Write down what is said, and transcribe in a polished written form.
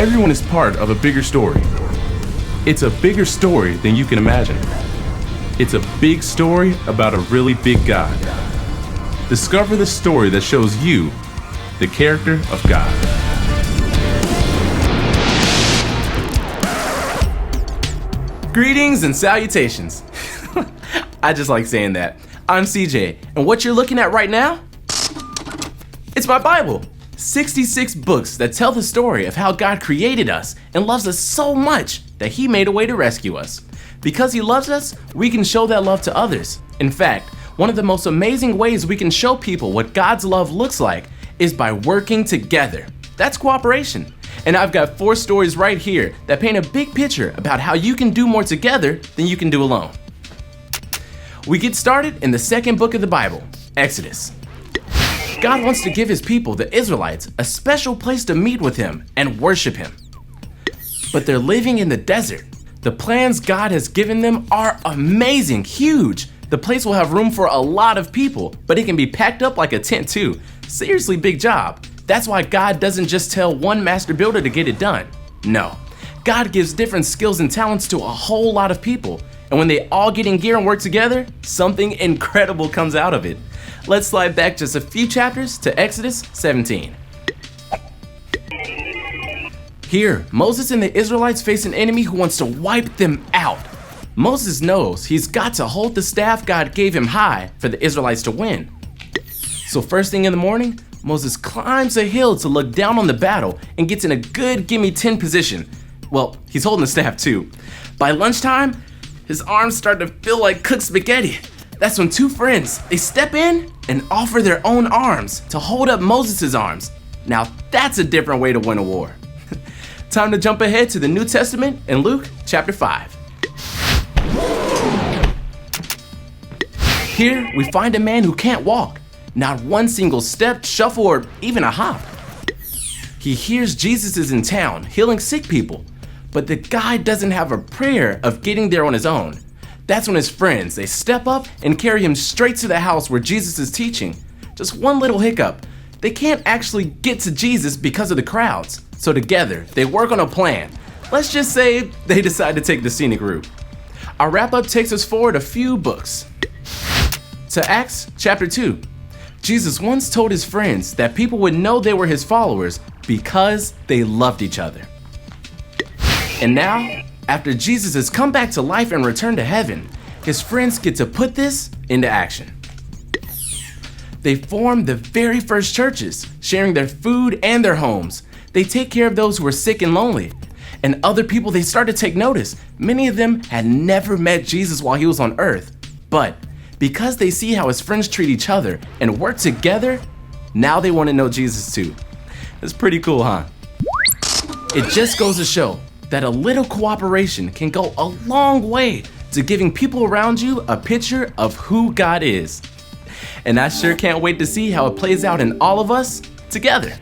everyone is part of a bigger story. It's a bigger story than you can imagine. It's a big story about a really big God. Discover the story that shows you the character of God. Greetings and salutations. I just like saying that. I'm CJ, and what you're looking at right now? It's my Bible. 66 books that tell the story of how God created us and loves us so much that He made a way to rescue us. Because He loves us, we can show that love to others. In fact, one of the most amazing ways we can show people what God's love looks like is by working together. That's cooperation. And I've got 4 stories right here that paint a big picture about how you can do more together than you can do alone. We get started in the second book of the Bible, Exodus. God wants to give His people, the Israelites, a special place to meet with Him and worship Him. But they're living in the desert. The plans God has given them are amazing, huge. The place will have room for a lot of people, but it can be packed up like a tent too. Seriously big job. That's why God doesn't just tell one master builder to get it done. No, God gives different skills and talents to a whole lot of people. And when they all get in gear and work together, something incredible comes out of it. Let's slide back just a few chapters to Exodus 17. Here, Moses and the Israelites face an enemy who wants to wipe them out. Moses knows he's got to hold the staff God gave him high for the Israelites to win. So first thing in the morning, Moses climbs a hill to look down on the battle and gets in a good gimme 10 position. Well, he's holding the staff too. By lunchtime, his arms start to feel like cooked spaghetti. That's when 2 friends, they step in and offer their own arms to hold up Moses' arms. Now that's a different way to win a war. Time to jump ahead to the New Testament in Luke chapter 5. Here we find a man who can't walk, not one single step, shuffle, or even a hop. He hears Jesus is in town healing sick people, but the guy doesn't have a prayer of getting there on his own. That's when his friends, they step up and carry him straight to the house where Jesus is teaching. Just one little hiccup. They can't actually get to Jesus because of the crowds. So together, they work on a plan. Let's just say they decide to take the scenic route. Our wrap-up takes us forward a few books to Acts chapter 2. Jesus once told His friends that people would know they were His followers because they loved each other. And now, after Jesus has come back to life and returned to heaven, His friends get to put this into action. They form the very first churches, sharing their food and their homes. They take care of those who are sick and lonely. And other people, they start to take notice. Many of them had never met Jesus while He was on earth. But because they see how His friends treat each other and work together, now they want to know Jesus too. It's pretty cool, huh? It just goes to show that a little cooperation can go a long way to giving people around you a picture of who God is. And I sure can't wait to see how it plays out in all of us together.